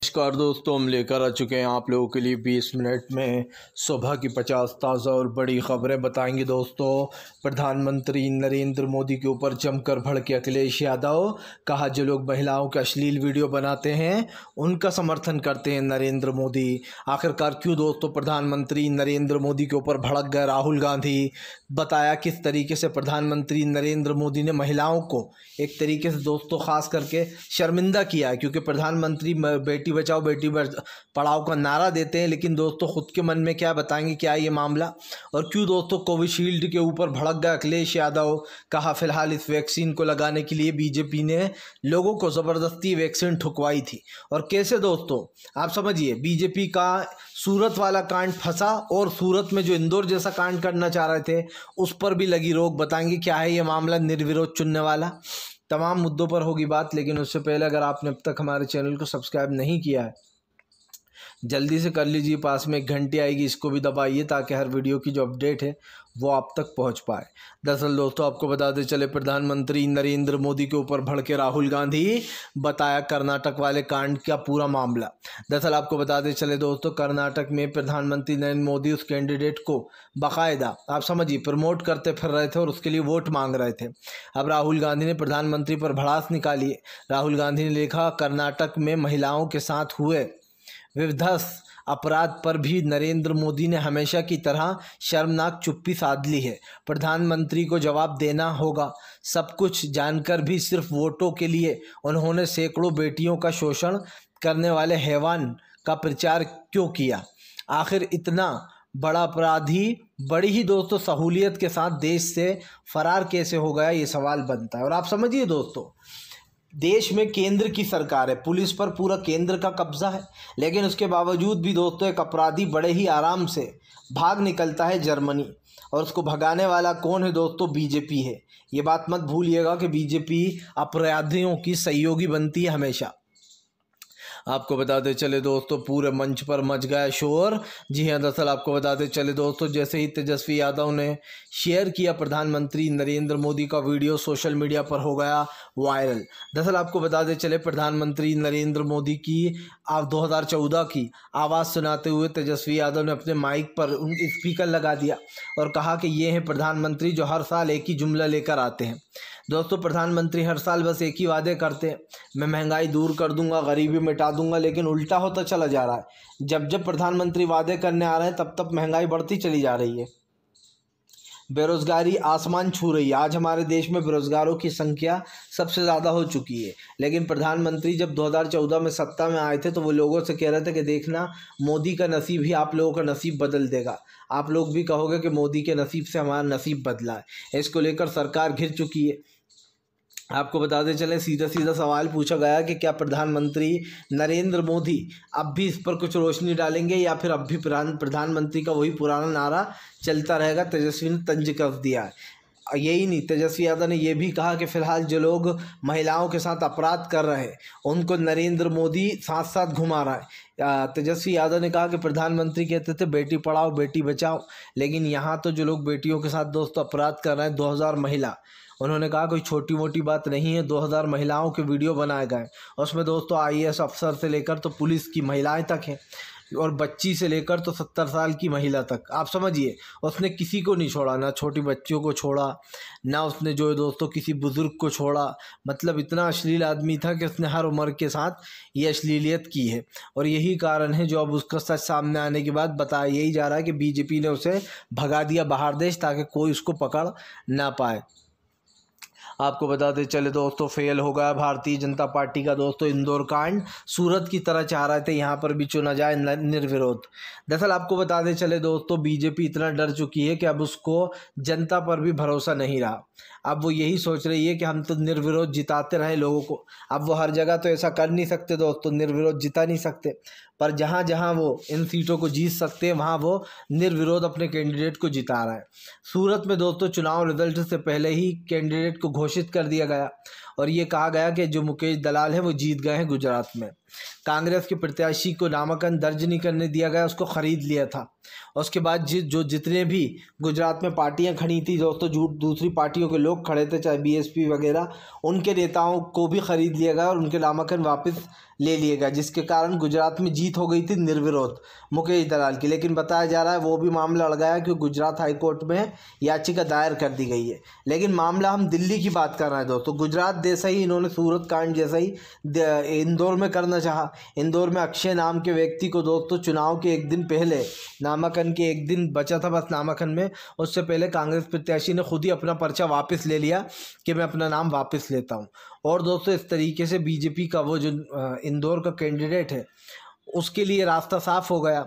नमस्कार दोस्तों, हम लेकर आ चुके हैं आप लोगों के लिए 20 मिनट में सुबह की 50 ताज़ा और बड़ी खबरें बताएंगे। दोस्तों, प्रधानमंत्री नरेंद्र मोदी के ऊपर जमकर भड़के अखिलेश यादव। कहा, जो लोग महिलाओं के अश्लील वीडियो बनाते हैं उनका समर्थन करते हैं नरेंद्र मोदी। आखिरकार क्यों दोस्तों प्रधानमंत्री नरेंद्र मोदी के ऊपर भड़क गए राहुल गांधी। बताया किस तरीके से प्रधानमंत्री नरेंद्र मोदी ने महिलाओं को एक तरीके से दोस्तों ख़ास करके शर्मिंदा किया है, क्योंकि प्रधानमंत्री बेटी बचाओ बेटी पढ़ाओ का नारा देते हैं, लेकिन दोस्तों खुद के मन में क्या बताएंगे क्या ये मामला। और क्यों दोस्तों कोविशील्ड के ऊपर भड़क गए अखिलेश यादव। कहा, फिलहाल इस वैक्सीन को लगाने के लिए बीजेपी ने लोगों को ज़बरदस्ती वैक्सीन ठुकवाई थी। और कैसे दोस्तों आप समझिए, बीजेपी का सूरत वाला कांड फंसा और सूरत में जो इंदौर जैसा कांड करना चाह रहे थे उस पर भी लगी रोक। बताएंगे क्या है ये मामला निर्विरोध चुनने वाला। तमाम मुद्दों पर होगी बात, लेकिन उससे पहले अगर आपने अब तक हमारे चैनल को सब्सक्राइब नहीं किया है जल्दी से कर लीजिए। पास में एक घंटी आएगी, इसको भी दबाइए ताकि हर वीडियो की जो अपडेट है वो आप तक पहुंच पाए। दरअसल दोस्तों आपको बताते चले, प्रधानमंत्री नरेंद्र मोदी के ऊपर भड़के राहुल गांधी। बताया कर्नाटक वाले कांड का पूरा मामला। दरअसल आपको बताते चले दोस्तों, कर्नाटक में प्रधानमंत्री नरेंद्र मोदी उस कैंडिडेट को बाकायदा आप समझिए प्रमोट करते फिर रहे थे और उसके लिए वोट मांग रहे थे। अब राहुल गांधी ने प्रधानमंत्री पर भड़ास निकाली है। राहुल गांधी ने लिखा, कर्नाटक में महिलाओं के साथ हुए विध्वंस अपराध पर भी नरेंद्र मोदी ने हमेशा की तरह शर्मनाक चुप्पी साध ली है। प्रधानमंत्री को जवाब देना होगा। सब कुछ जानकर भी सिर्फ वोटों के लिए उन्होंने सैकड़ों बेटियों का शोषण करने वाले हैवान का प्रचार क्यों किया। आखिर इतना बड़ा अपराधी बड़ी ही दोस्तों सहूलियत के साथ देश से फरार कैसे हो गया, ये सवाल बनता है। और आप समझिए दोस्तों, देश में केंद्र की सरकार है, पुलिस पर पूरा केंद्र का कब्जा है, लेकिन उसके बावजूद भी दोस्तों एक अपराधी बड़े ही आराम से भाग निकलता है जर्मनी। और उसको भगाने वाला कौन है दोस्तों? बीजेपी है। ये बात मत भूलिएगा कि बीजेपी अपराधियों की सहयोगी बनती है हमेशा। आपको बताते चले दोस्तों, पूरे मंच पर मच गया शोर। जी हाँ, दरअसल आपको बताते चले दोस्तों, जैसे ही तेजस्वी यादव ने शेयर किया प्रधानमंत्री नरेंद्र मोदी का वीडियो, सोशल मीडिया पर हो गया वायरल। दरअसल आपको बताते चले, प्रधानमंत्री नरेंद्र मोदी की 2014 की आवाज़ सुनाते हुए तेजस्वी यादव ने अपने माइक पर स्पीकर लगा दिया और कहा कि ये हैं प्रधानमंत्री जो हर साल एक ही जुमला लेकर आते हैं। दोस्तों, प्रधानमंत्री हर साल बस एक ही वादे करते हैं, मैं महंगाई दूर कर दूंगा, गरीबी मिटा दूंगा, लेकिन उल्टा होता चला जा रहा है। जब जब प्रधानमंत्री वादे करने आ रहे हैं तब तब महंगाई बढ़ती चली जा रही है, बेरोजगारी आसमान छू रही है। आज हमारे देश में बेरोजगारों की संख्या सबसे ज़्यादा हो चुकी है, लेकिन प्रधानमंत्री जब 2014 में सत्ता में आए थे तो वो लोगों से कह रहे थे कि देखना मोदी का नसीब ही आप लोगों का नसीब बदल देगा। आप लोग भी कहोगे कि मोदी के नसीब से हमारा नसीब बदला है। इसको लेकर सरकार घिर चुकी है। आपको बताते चले, सीधा सीधा सवाल पूछा गया कि क्या प्रधानमंत्री नरेंद्र मोदी अब भी इस पर कुछ रोशनी डालेंगे या फिर अब भी प्रधानमंत्री का वही पुराना नारा चलता रहेगा। तेजस्वी ने तंज कर दिया है। यही नहीं, तेजस्वी यादव ने यह भी कहा कि फिलहाल जो लोग महिलाओं के साथ अपराध कर रहे हैं उनको नरेंद्र मोदी साथ साथ घुमा रहा है। तेजस्वी यादव ने कहा कि प्रधानमंत्री कहते थे बेटी पढ़ाओ बेटी बचाओ, लेकिन यहाँ तो जो लोग बेटियों के साथ दोस्तों अपराध कर रहे हैं 2000 महिला, उन्होंने कहा कोई छोटी मोटी बात नहीं है। 2000 महिलाओं के वीडियो बनाए गए, उसमें दोस्तों IAS अफसर से लेकर तो पुलिस की महिलाएं तक हैं, और बच्ची से लेकर तो 70 साल की महिला तक। आप समझिए, उसने किसी को नहीं छोड़ा, ना छोटी बच्चियों को छोड़ा, ना उसने जो है दोस्तों किसी बुजुर्ग को छोड़ा। मतलब इतना अश्लील आदमी था कि उसने हर उम्र के साथ ये अश्लीलियत की है। और यही कारण है जो अब उसका सच सामने आने के बाद बताया यही जा रहा है कि बीजेपी ने उसे भगा दिया बाहर देश ताकि कोई उसको पकड़ ना पाए। आपको बताते चले दोस्तों, फेल हो गया भारतीय जनता पार्टी का दोस्तों इंदौर कांड। सूरत की तरह चाह रहे थे यहाँ पर भी चुना जाए निर्विरोध। दरअसल आपको बताते चले दोस्तों, बीजेपी इतना डर चुकी है कि अब उसको जनता पर भी भरोसा नहीं रहा। अब वो यही सोच रही है कि हम तो निर्विरोध जिताते रहें लोगों को। अब वो हर जगह तो ऐसा कर नहीं सकते दोस्तों, निर्विरोध जिता नहीं सकते, पर जहाँ जहाँ वो इन सीटों को जीत सकते हैं वहाँ वो निर्विरोध अपने कैंडिडेट को जिता रहा है। सूरत में दोस्तों चुनाव रिजल्ट से पहले ही कैंडिडेट को घोषित कर दिया गया और ये कहा गया कि जो मुकेश दलाल है वो जीत गए हैं गुजरात में। कांग्रेस के प्रत्याशी को नामांकन दर्ज नहीं करने दिया गया, उसको खरीद लिया था। उसके बाद जो जितने भी गुजरात में पार्टियां खड़ी थी दोस्तों, दूसरी पार्टियों के लोग खड़े थे, चाहे बीएसपी वगैरह, उनके नेताओं को भी ख़रीद लिया गया और उनके नामांकन वापस ले लिया गया, जिसके कारण गुजरात में जीत हो गई थी निर्विरोध मुकेश दलाल की। लेकिन बताया जा रहा है वो भी मामला अड़ गया कि गुजरात हाई कोर्ट में याचिका दायर कर दी गई है। लेकिन मामला हम दिल्ली की बात कर रहे हैं दोस्तों। गुजरात जैसा ही इन्होंने सूरत कांड जैसा ही इंदौर में करना चाहा। इंदौर में अक्षय नाम के व्यक्ति को दोस्तों चुनाव के एक दिन पहले, नामांकन के एक दिन बचा था बस नामांकन में, उससे पहले कांग्रेस प्रत्याशी ने खुद ही अपना पर्चा वापस ले लिया कि मैं अपना नाम वापस लेता हूँ। और दोस्तों इस तरीके से बीजेपी का वो जो इंदौर का कैंडिडेट है उसके लिए रास्ता साफ हो गया।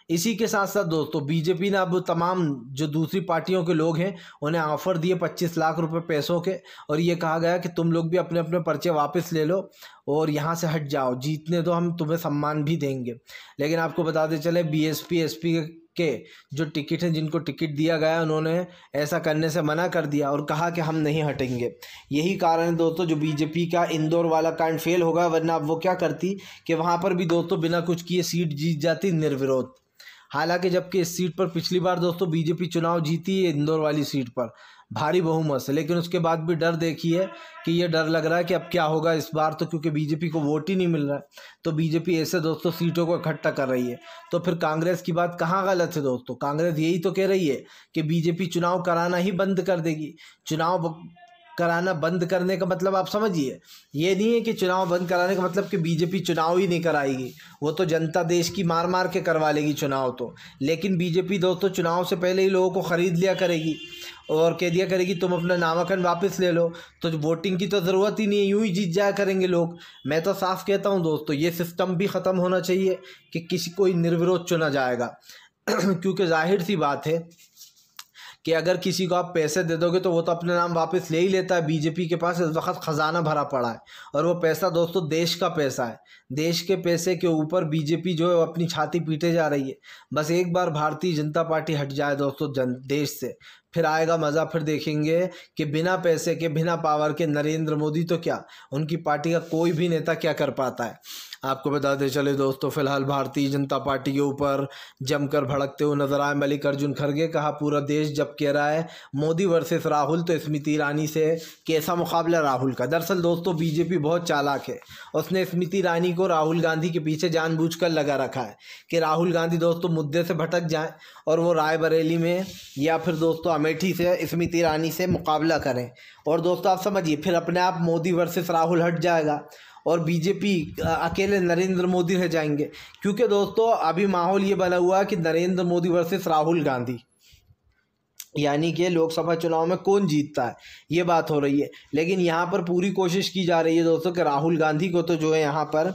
इसी के साथ साथ दोस्तों बीजेपी ने अब तमाम जो दूसरी पार्टियों के लोग हैं उन्हें ऑफ़र दिए 25 लाख रुपए पैसों के, और ये कहा गया कि तुम लोग भी अपने अपने पर्चे वापस ले लो और यहाँ से हट जाओ, जीतने दो, हम तुम्हें सम्मान भी देंगे। लेकिन आपको बताते चले बीएसपी एसपी के जो टिकट हैं, जिनको टिकट दिया गया, उन्होंने ऐसा करने से मना कर दिया और कहा कि हम नहीं हटेंगे। यही कारण है दोस्तों जो बीजेपी का इंदौर वाला कांड फेल होगा, वरना अब वो क्या करती कि वहाँ पर भी दोस्तों बिना कुछ किए सीट जीत जाती निर्विरोध। हालांकि जबकि इस सीट पर पिछली बार दोस्तों बीजेपी चुनाव जीती है इंदौर वाली सीट पर भारी बहुमत से, लेकिन उसके बाद भी डर देखिए कि ये डर लग रहा है कि अब क्या होगा इस बार, तो क्योंकि बीजेपी को वोट ही नहीं मिल रहा है तो बीजेपी ऐसे दोस्तों सीटों को इकट्ठा कर रही है। तो फिर कांग्रेस की बात कहाँ गलत है दोस्तों? कांग्रेस यही तो कह रही है कि बीजेपी चुनाव कराना ही बंद कर देगी। चुनाव कराना बंद करने का मतलब आप समझिए, ये नहीं है कि चुनाव बंद कराने का मतलब कि बीजेपी चुनाव ही नहीं कराएगी, वो तो जनता देश की मार मार के करवा लेगी चुनाव तो। लेकिन बीजेपी दोस्तों चुनाव से पहले ही लोगों को ख़रीद लिया करेगी और कह दिया करेगी तुम अपना नामांकन वापस ले लो, तो वोटिंग की तो ज़रूरत ही नहीं है, यूँ ही जीत जाया करेंगे लोग। मैं तो साफ कहता हूँ दोस्तों ये सिस्टम भी ख़त्म होना चाहिए कि किसी कोई निर्विरोध चुना जाएगा। क्योंकि जाहिर सी बात है कि अगर किसी को आप पैसे दे दोगे तो वो तो अपने नाम वापस ले ही लेता है। बीजेपी के पास इस वक्त ख़जाना भरा पड़ा है और वो पैसा दोस्तों देश का पैसा है। देश के पैसे के ऊपर बीजेपी जो है अपनी छाती पीटे जा रही है। बस एक बार भारतीय जनता पार्टी हट जाए दोस्तों देश से, फिर आएगा मज़ा। फिर देखेंगे कि बिना पैसे के, बिना पावर के नरेंद्र मोदी तो क्या, उनकी पार्टी का कोई भी नेता क्या कर पाता है। आपको बताते चले दोस्तों फिलहाल भारतीय जनता पार्टी के ऊपर जमकर भड़कते हुए नजर आए मल्लिकार्जुन खड़गे। कहा पूरा देश जब कह रहा है मोदी वर्सेस राहुल तो स्मृति ईरानी से कैसा मुकाबला राहुल का। दरअसल दोस्तों बीजेपी बहुत चालाक है, उसने स्मृति ईरानी को राहुल गांधी के पीछे जानबूझकर लगा रखा है कि राहुल गांधी दोस्तों मुद्दे से भटक जाएं और वो रायबरेली में या फिर दोस्तों अमेठी से स्मृति ईरानी से मुकाबला करें। और दोस्तों आप समझिए फिर अपने आप मोदी वर्सेस राहुल हट जाएगा और बीजेपी अकेले नरेंद्र मोदी रह जाएंगे। क्योंकि दोस्तों अभी माहौल ये बना हुआ है कि नरेंद्र मोदी वर्सेस राहुल गांधी, यानी कि लोकसभा चुनाव में कौन जीतता है ये बात हो रही है। लेकिन यहाँ पर पूरी कोशिश की जा रही है दोस्तों कि राहुल गांधी को तो जो है यहाँ पर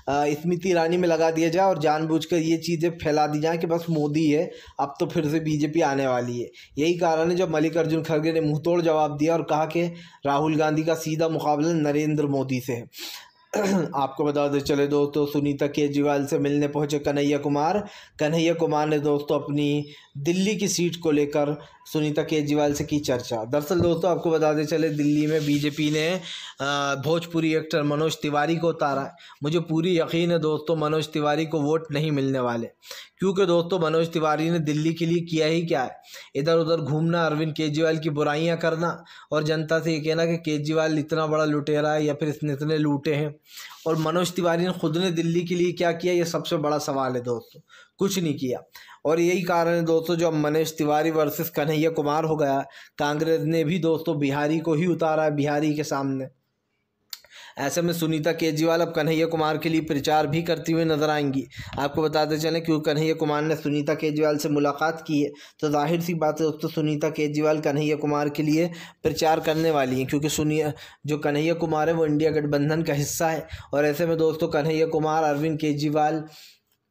स्मृति ईरानी में लगा दिया जाए और जानबूझकर ये चीज़ें फैला दी जाए कि बस मोदी है, अब तो फिर से बीजेपी आने वाली है। यही कारण है जब मल्लिकार्जुन खड़गे ने मुंहतोड़ जवाब दिया और कहा कि राहुल गांधी का सीधा मुकाबला नरेंद्र मोदी से है। आपको बता दें चले दोस्तों सुनीता केजरीवाल से मिलने पहुंचे कन्हैया कुमार ने दोस्तों अपनी दिल्ली की सीट को लेकर सुनीता केजरीवाल से की चर्चा। दरअसल दोस्तों आपको बता दें चले दिल्ली में बीजेपी ने भोजपुरी एक्टर मनोज तिवारी को उतारा है। मुझे पूरी यकीन है दोस्तों मनोज तिवारी को वोट नहीं मिलने वाले, क्योंकि दोस्तों मनोज तिवारी ने दिल्ली के लिए किया ही क्या है, इधर उधर घूमना, अरविंद केजरीवाल की बुराइयां करना और जनता से ये कहना कि केजरीवाल इतना बड़ा लुटेरा है या फिर इसने इतने लूटे हैं। और मनोज तिवारी ने खुद ने दिल्ली के लिए क्या किया, ये सबसे बड़ा सवाल है दोस्तों, कुछ नहीं किया। और यही कारण है दोस्तों जो मनोज तिवारी वर्सेस कन्हैया कुमार हो गया, कांग्रेस ने भी दोस्तों बिहारी को ही उतारा है बिहारी के सामने। ऐसे में सुनीता केजरीवाल अब कन्हैया कुमार के लिए प्रचार भी करती हुई नजर आएंगी। आपको बताते चलें क्योंकि कन्हैया कुमार ने सुनीता केजरीवाल से मुलाकात की है तो जाहिर सी बात है दोस्तों सुनीता केजरीवाल कन्हैया कुमार के लिए प्रचार करने वाली हैं, क्योंकि जो कन्हैया कुमार है वो इंडिया गठबंधन का हिस्सा है। और ऐसे में दोस्तों कन्हैया कुमार, अरविंद केजरीवाल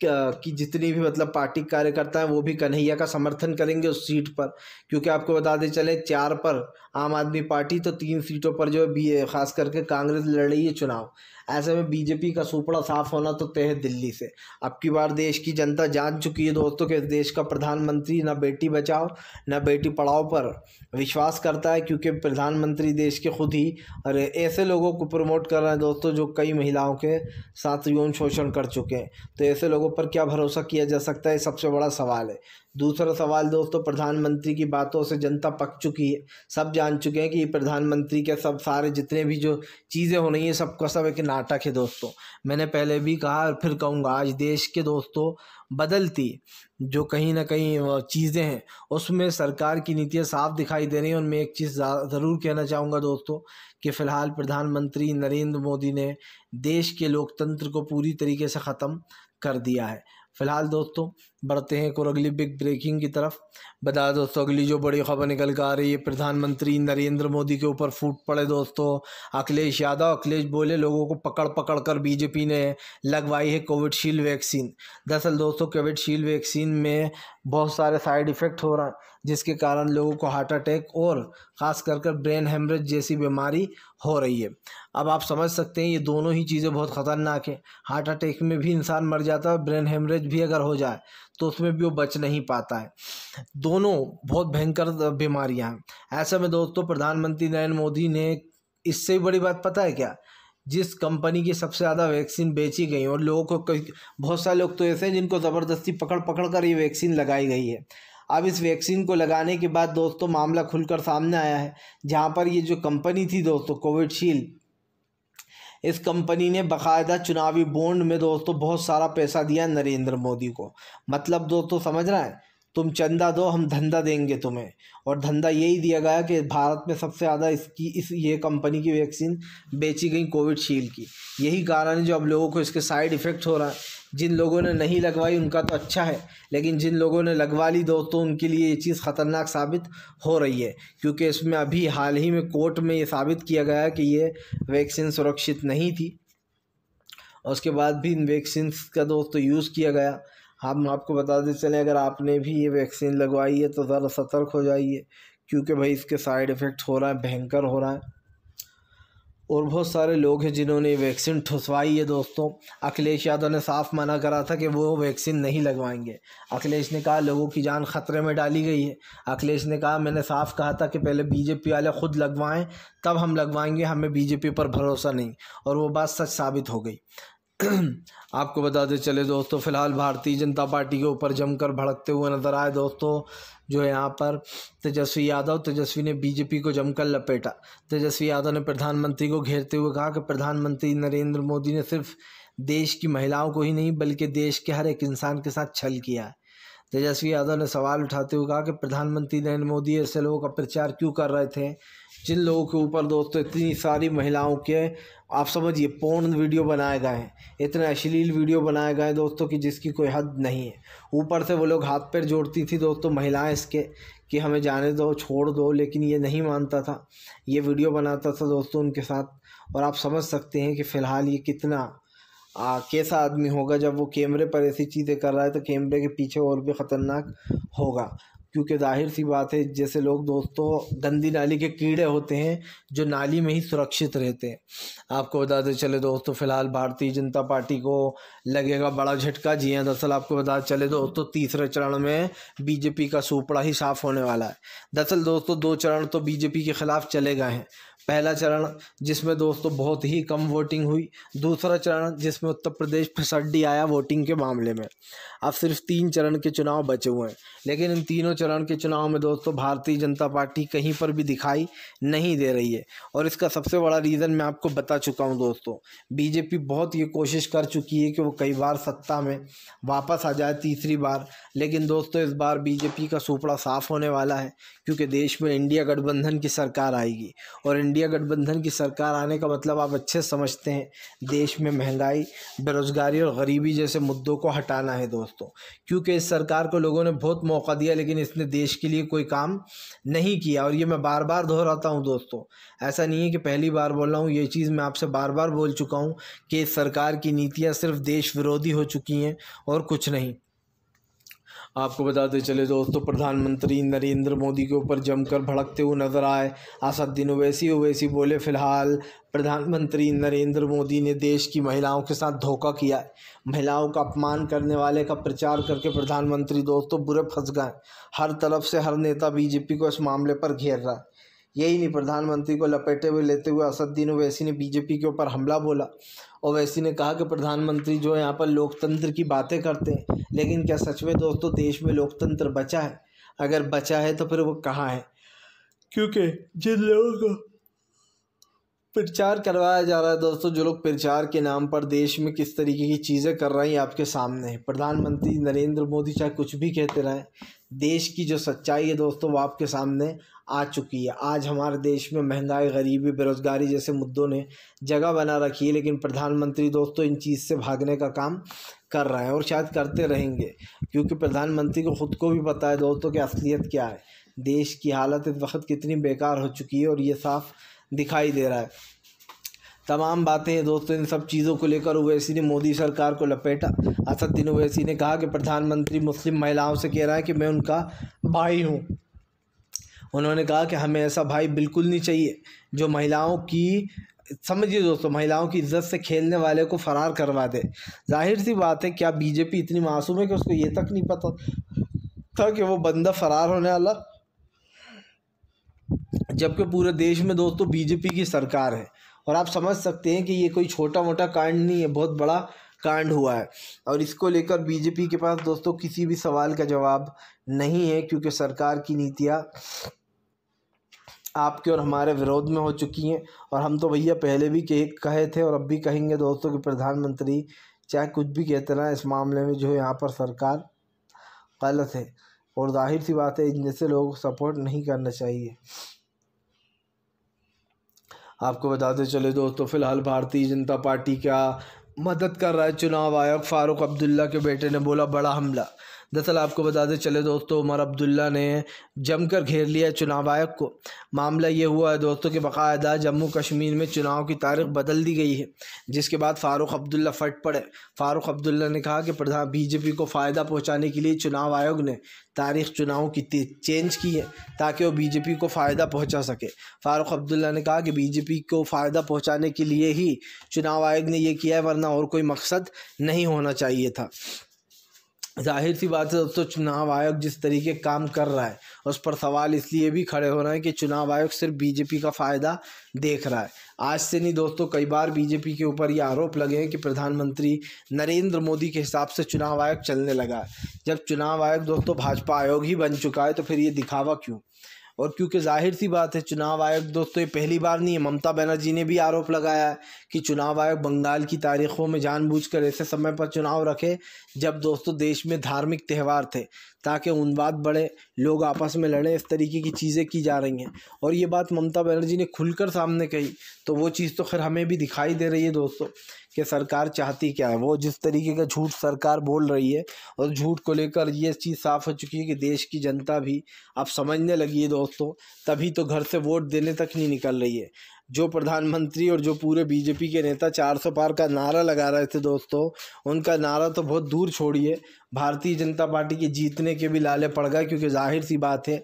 की जितनी भी मतलब पार्टी कार्यकर्ता हैं वो भी कन्हैया का समर्थन करेंगे उस सीट पर। क्योंकि आपको बताते चले 4 पर आम आदमी पार्टी तो 3 सीटों पर जो है खास करके कांग्रेस लड़ रही है चुनाव। ऐसे में बीजेपी का सुपड़ा साफ होना तो तय है दिल्ली से। अब की बार देश की जनता जान चुकी है दोस्तों कि इस देश का प्रधानमंत्री ना बेटी बचाओ ना बेटी पढ़ाओ पर विश्वास करता है, क्योंकि प्रधानमंत्री देश के खुद ही और ऐसे लोगों को प्रमोट कर रहे हैं दोस्तों जो कई महिलाओं के साथ यौन शोषण कर चुके हैं। तो ऐसे लोगों पर क्या भरोसा किया जा सकता है, सबसे बड़ा सवाल है। दूसरा सवाल दोस्तों, प्रधानमंत्री की बातों से जनता पक चुकी है। सब जान चुके हैं कि प्रधानमंत्री के सब सारे जितने भी जो चीज़ें हो रही हैं सबका सब एक नाटक है दोस्तों। मैंने पहले भी कहा और फिर कहूँगा, आज देश के दोस्तों बदलती जो कहीं ना कहीं चीज़ें हैं उसमें सरकार की नीतियाँ साफ दिखाई दे रही हैं। और मैं एक चीज़ ज़रूर कहना चाहूँगा दोस्तों कि फ़िलहाल प्रधानमंत्री नरेंद्र मोदी ने देश के लोकतंत्र को पूरी तरीके से ख़त्म कर दिया है। फ़िलहाल दोस्तों बढ़ते हैं एक और अगली बिग ब्रेकिंग की तरफ। बता दोस्तों अगली जो बड़ी खबर निकल कर आ रही है, प्रधानमंत्री नरेंद्र मोदी के ऊपर फूट पड़े दोस्तों अखिलेश यादव। अखिलेश बोले लोगों को पकड़ पकड़ कर बीजेपी ने लगवाई है कोविडशील्ड वैक्सीन। दरअसल दोस्तों कोविडशील्ड वैक्सीन में बहुत सारे साइड इफ़ेक्ट हो रहा है जिसके कारण लोगों को हार्ट अटैक और ख़ास कर ब्रेन हेमरेज जैसी बीमारी हो रही है। अब आप समझ सकते हैं ये दोनों ही चीज़ें बहुत ख़तरनाक हैं। हार्ट अटैक में भी इंसान मर जाता है, ब्रेन हेमरेज भी अगर हो जाए तो उसमें भी वो बच नहीं पाता है। दोनों बहुत भयंकर बीमारियां हैं। ऐसे में दोस्तों प्रधानमंत्री नरेंद्र मोदी ने, इससे बड़ी बात पता है क्या, जिस कंपनी की सबसे ज़्यादा वैक्सीन बेची गई और लोगों को बहुत सारे लोग तो ऐसे हैं जिनको ज़बरदस्ती पकड़ पकड़ कर ये वैक्सीन लगाई गई है। अब इस वैक्सीन को लगाने के बाद दोस्तों मामला खुलकर सामने आया है, जहाँ पर ये जो कंपनी थी दोस्तों कोविडशील्ड, इस कंपनी ने बाकायदा चुनावी बॉन्ड में दोस्तों बहुत सारा पैसा दिया नरेंद्र मोदी को। मतलब दोस्तों समझ रहे हैं, तुम चंदा दो हम धंधा देंगे तुम्हें। और धंधा यही दिया गया कि भारत में सबसे ज़्यादा ये कंपनी की वैक्सीन बेची गई कोविडशील्ड की। यही कारण है जो अब लोगों को इसके साइड इफ़ेक्ट हो रहा है। जिन लोगों ने नहीं लगवाई उनका तो अच्छा है, लेकिन जिन लोगों ने लगवा ली दोस्तों उनके लिए ये चीज़ ख़तरनाक साबित हो रही है, क्योंकि इसमें अभी हाल ही में कोर्ट में ये साबित किया गया है कि ये वैक्सीन सुरक्षित नहीं थी। और उसके बाद भी इन वैक्सीन का दोस्तों यूज़ किया गया। हम आपको बता दें चलें, अगर आपने भी ये वैक्सीन लगवाई है तो ज़रा सतर्क हो जाइए, क्योंकि भाई इसके साइड इफ़ेक्ट हो रहा है, भयंकर हो रहा है। और बहुत सारे लोग हैं जिन्होंने वैक्सीन ठुसवाई है दोस्तों। अखिलेश यादव ने साफ मना करा था कि वो वैक्सीन नहीं लगवाएंगे। अखिलेश ने कहा लोगों की जान खतरे में डाली गई है। अखिलेश ने कहा मैंने साफ कहा था कि पहले बीजेपी वाले खुद लगवाएं तब हम लगवाएंगे, हमें बीजेपी पर भरोसा नहीं। और वो बात सच साबित हो गई। आपको बता दें चले दोस्तों, फ़िलहाल भारतीय जनता पार्टी के ऊपर जमकर भड़कते हुए नजर आए दोस्तों जो है यहाँ पर तेजस्वी यादव। तेजस्वी ने बीजेपी को जमकर लपेटा। तेजस्वी यादव ने प्रधानमंत्री को घेरते हुए कहा कि प्रधानमंत्री नरेंद्र मोदी ने सिर्फ देश की महिलाओं को ही नहीं बल्कि देश के हर एक इंसान के साथ छल किया है। तेजस्वी यादव ने सवाल उठाते हुए कहा कि प्रधानमंत्री नरेंद्र मोदी ऐसे लोगों का प्रचार क्यों कर रहे थे जिन लोगों के ऊपर दोस्तों इतनी सारी महिलाओं के, आप समझिए, पोर्न वीडियो बनाए गए हैं, इतने अश्लील वीडियो बनाए गए हैं दोस्तों कि जिसकी कोई हद नहीं है। ऊपर से वो लोग हाथ पैर जोड़ती थी दोस्तों महिलाएं इसके कि हमें जाने दो, छोड़ दो, लेकिन ये नहीं मानता था, ये वीडियो बनाता था दोस्तों उनके साथ। और आप समझ सकते हैं कि फ़िलहाल ये कितना कैसा आदमी होगा जब वो कैमरे पर ऐसी चीज़ें कर रहा है, तो कैमरे के पीछे और भी ख़तरनाक होगा। क्योंकि जाहिर सी बात है जैसे लोग दोस्तों गंदी नाली के कीड़े होते हैं जो नाली में ही सुरक्षित रहते हैं। आपको बताते चले दोस्तों फ़िलहाल भारतीय जनता पार्टी को लगेगा बड़ा झटका। जी हाँ, दरअसल आपको बताते चले दोस्तों तीसरे चरण में बीजेपी का सुपड़ा ही साफ होने वाला है। दरअसल दोस्तों 2 चरण तो बीजेपी के खिलाफ चले गए हैं। पहला चरण जिसमें दोस्तों बहुत ही कम वोटिंग हुई, दूसरा चरण जिसमें उत्तर प्रदेश फिसड्डी आया वोटिंग के मामले में। अब सिर्फ 3 चरण के चुनाव बचे हुए हैं, लेकिन इन तीनों चरण के चुनाव में दोस्तों भारतीय जनता पार्टी कहीं पर भी दिखाई नहीं दे रही है। और इसका सबसे बड़ा रीज़न मैं आपको बता चुका हूं दोस्तों। बीजेपी बहुत ये कोशिश कर चुकी है कि वो कई बार सत्ता में वापस आ जाए तीसरी बार, लेकिन दोस्तों इस बार बीजेपी का सुपड़ा साफ होने वाला है, क्योंकि देश में इंडिया गठबंधन की सरकार आएगी। और इंडिया गठबंधन की सरकार आने का मतलब आप अच्छे समझते हैं, देश में महंगाई, बेरोजगारी और गरीबी जैसे मुद्दों को हटाना है दोस्तों। क्योंकि इस सरकार को लोगों ने बहुत मौका दिया, लेकिन इसने देश के लिए कोई काम नहीं किया। और ये मैं बार बार दोहराता हूं दोस्तों, ऐसा नहीं है कि पहली बार बोल रहा हूं, ये चीज़ मैं आपसे बार बार बोल चुका हूं कि इस सरकार की नीतियां सिर्फ देश विरोधी हो चुकी हैं और कुछ नहीं। आपको बताते चले दोस्तों, प्रधानमंत्री नरेंद्र मोदी के ऊपर जमकर भड़कते हुए नजर आए असदुद्दीन ओवैसी बोले फिलहाल प्रधानमंत्री नरेंद्र मोदी ने देश की महिलाओं के साथ धोखा किया है। महिलाओं का अपमान करने वाले का प्रचार करके प्रधानमंत्री दोस्तों बुरे फंस गए। हर तरफ से हर नेता बीजेपी को इस मामले पर घेर रहा है। यही नहीं, प्रधानमंत्री को लपेटे हुए लेते हुए असदुद्दीन ओवैसी ने बीजेपी के ऊपर हमला बोला। ओवैसी ने कहा कि प्रधानमंत्री जो यहाँ पर लोकतंत्र की बातें करते हैं, लेकिन क्या सच में दोस्तों देश में लोकतंत्र बचा है? अगर बचा है तो फिर वो कहाँ है? क्योंकि जिन लोगों को प्रचार करवाया जा रहा है दोस्तों, जो लोग प्रचार के नाम पर देश में किस तरीके की चीज़ें कर रहे हैं आपके सामने है। प्रधानमंत्री नरेंद्र मोदी चाहे कुछ भी कहते रहें, देश की जो सच्चाई है दोस्तों वो आपके सामने आ चुकी है। आज हमारे देश में महंगाई, गरीबी, बेरोजगारी जैसे मुद्दों ने जगह बना रखी है, लेकिन प्रधानमंत्री दोस्तों इन चीज़ से भागने का काम कर रहे हैं और शायद करते रहेंगे, क्योंकि प्रधानमंत्री को ख़ुद को भी पता है दोस्तों कि असलियत क्या है। देश की हालत इस वक्त कितनी बेकार हो चुकी है और ये साफ दिखाई दे रहा है। तमाम बातें हैं दोस्तों, इन सब चीज़ों को लेकर ओवैसी ने मोदी सरकार को लपेटा। असदुद्दीन ओवैसी ने कहा कि प्रधानमंत्री मुस्लिम महिलाओं से कह रहा है कि मैं उनका भाई हूँ। उन्होंने कहा कि हमें ऐसा भाई बिल्कुल नहीं चाहिए जो महिलाओं की, समझिए दोस्तों, महिलाओं की इज्जत से खेलने वाले को फरार करवा दे। जाहिर सी बात है, क्या बीजेपी इतनी मासूम है कि उसको ये तक नहीं पता था कि वो बंदा फरार होने वाला, जबकि पूरे देश में दोस्तों बीजेपी की सरकार है। और आप समझ सकते हैं कि ये कोई छोटा मोटा कांड नहीं है, बहुत बड़ा कांड हुआ है। और इसको लेकर बीजेपी के पास दोस्तों किसी भी सवाल का जवाब नहीं है, क्योंकि सरकार की नीतियाँ आपके और हमारे विरोध में हो चुकी हैं। और हम तो भैया पहले भी कहे थे और अब भी कहेंगे दोस्तों कि प्रधानमंत्री चाहे कुछ भी कहते रहे, इस मामले में जो यहाँ पर सरकार गलत है। और जाहिर सी बात है, इन जैसे लोगों को सपोर्ट नहीं करना चाहिए। आपको बताते चले दोस्तों, फिलहाल भारतीय जनता पार्टी का मदद कर रहा है चुनाव आयोग। फारूक अब्दुल्ला के बेटे ने बोला बड़ा हमला। दरअसल आपको बताते चले दोस्तों, उमर अब्दुल्ला ने जमकर घेर लिया है चुनाव आयोग को। मामला ये हुआ है दोस्तों कि बाकायदा जम्मू कश्मीर में चुनाव की तारीख बदल दी गई है, जिसके बाद फारूक अब्दुल्ला फट पड़े। फारूक अब्दुल्ला ने कहा कि बीजेपी को फ़ायदा पहुंचाने के लिए चुनाव आयोग ने तारीख चुनाव की चेंज की है ताकि वो बीजेपी को फ़ायदा पहुंचा सके। फारूक अब्दुल्ला ने कहा कि बीजेपी को फ़ायदा पहुंचाने के लिए ही चुनाव आयोग ने ये किया है, वरना और कोई मकसद नहीं होना चाहिए था। जाहिर सी बात है दोस्तों, चुनाव आयोग जिस तरीके काम कर रहा है उस पर सवाल इसलिए भी खड़े हो रहे हैं कि चुनाव आयोग सिर्फ बीजेपी का फ़ायदा देख रहा है। आज से नहीं दोस्तों, कई बार बीजेपी के ऊपर ये आरोप लगे हैं कि प्रधानमंत्री नरेंद्र मोदी के हिसाब से चुनाव आयोग चलने लगा है। जब चुनाव आयोग दोस्तों भाजपा आयोग ही बन चुका है तो फिर ये दिखावा क्यों? और क्योंकि जाहिर सी बात है, चुनाव आयोग दोस्तों ये पहली बार नहीं है। ममता बनर्जी ने भी आरोप लगाया है कि चुनाव आयोग बंगाल की तारीखों में जानबूझकर ऐसे समय पर चुनाव रखे जब दोस्तों देश में धार्मिक त्यौहार थे, ताकि उन्माद बढ़े, लोग आपस में लड़ें। इस तरीके की चीज़ें की जा रही हैं और ये बात ममता बनर्जी ने खुलकर सामने कही, तो वो चीज़ तो खैर हमें भी दिखाई दे रही है दोस्तों कि सरकार चाहती क्या है। वो जिस तरीके का झूठ सरकार बोल रही है और झूठ को लेकर ये चीज़ साफ़ हो चुकी है कि देश की जनता भी अब समझने लगी है दोस्तों, तभी तो घर से वोट देने तक नहीं निकल रही है। जो प्रधानमंत्री और जो पूरे बीजेपी के नेता 400 पार का नारा लगा रहे थे दोस्तों, उनका नारा तो बहुत दूर छोड़िए, भारतीय जनता पार्टी के जीतने के भी लाले पड़ गए। क्योंकि जाहिर सी बात है,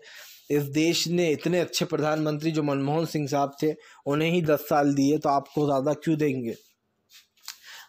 इस देश ने इतने अच्छे प्रधानमंत्री जो मनमोहन सिंह साहब थे उन्हें ही 10 साल दिए, तो आपको ज़्यादा क्यों देंगे।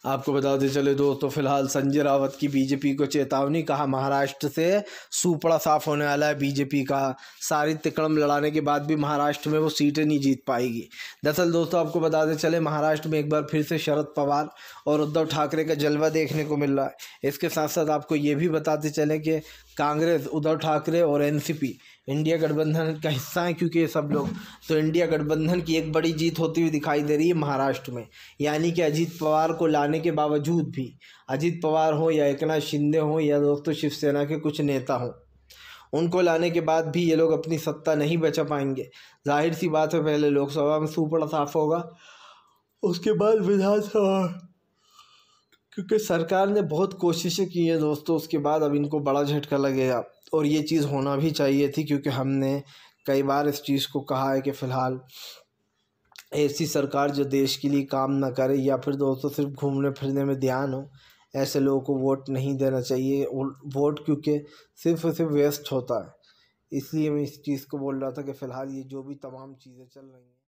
आपको बताते चले दोस्तों, फिलहाल संजय रावत की बीजेपी को चेतावनी। कहा महाराष्ट्र से सूपड़ा साफ होने वाला है बीजेपी का। सारी तिकड़म लड़ाने के बाद भी महाराष्ट्र में वो सीटें नहीं जीत पाएगी। दरअसल दोस्तों आपको बताते चले, महाराष्ट्र में एक बार फिर से शरद पवार और उद्धव ठाकरे का जलवा देखने को मिल रहा है। इसके साथ साथ आपको ये भी बताते चलें कि कांग्रेस, उद्धव ठाकरे और एनसीपी इंडिया गठबंधन का हिस्सा है, क्योंकि ये सब लोग तो इंडिया गठबंधन की एक बड़ी जीत होती हुई दिखाई दे रही है महाराष्ट्र में। यानी कि अजीत पवार को लाने के बावजूद भी, अजीत पवार हो या एकनाथ शिंदे हो या दोस्तों शिवसेना के कुछ नेता हों, उनको लाने के बाद भी ये लोग अपनी सत्ता नहीं बचा पाएंगे। जाहिर सी बात है, पहले लोकसभा में सूपड़ा साफ होगा, उसके बाद विधानसभा, क्योंकि सरकार ने बहुत कोशिशें की हैं दोस्तों, उसके बाद अब इनको बड़ा झटका लगेगा। और ये चीज़ होना भी चाहिए थी, क्योंकि हमने कई बार इस चीज़ को कहा है कि फ़िलहाल ऐसी सरकार जो देश के लिए काम ना करे या फिर दोस्तों सिर्फ घूमने फिरने में ध्यान हो, ऐसे लोगों को वोट नहीं देना चाहिए। और वोट क्योंकि सिर्फ और सिर्फ वेस्ट होता है, इसलिए मैं इस चीज़ को बोल रहा था कि फ़िलहाल ये जो भी तमाम चीज़ें चल रही हैं।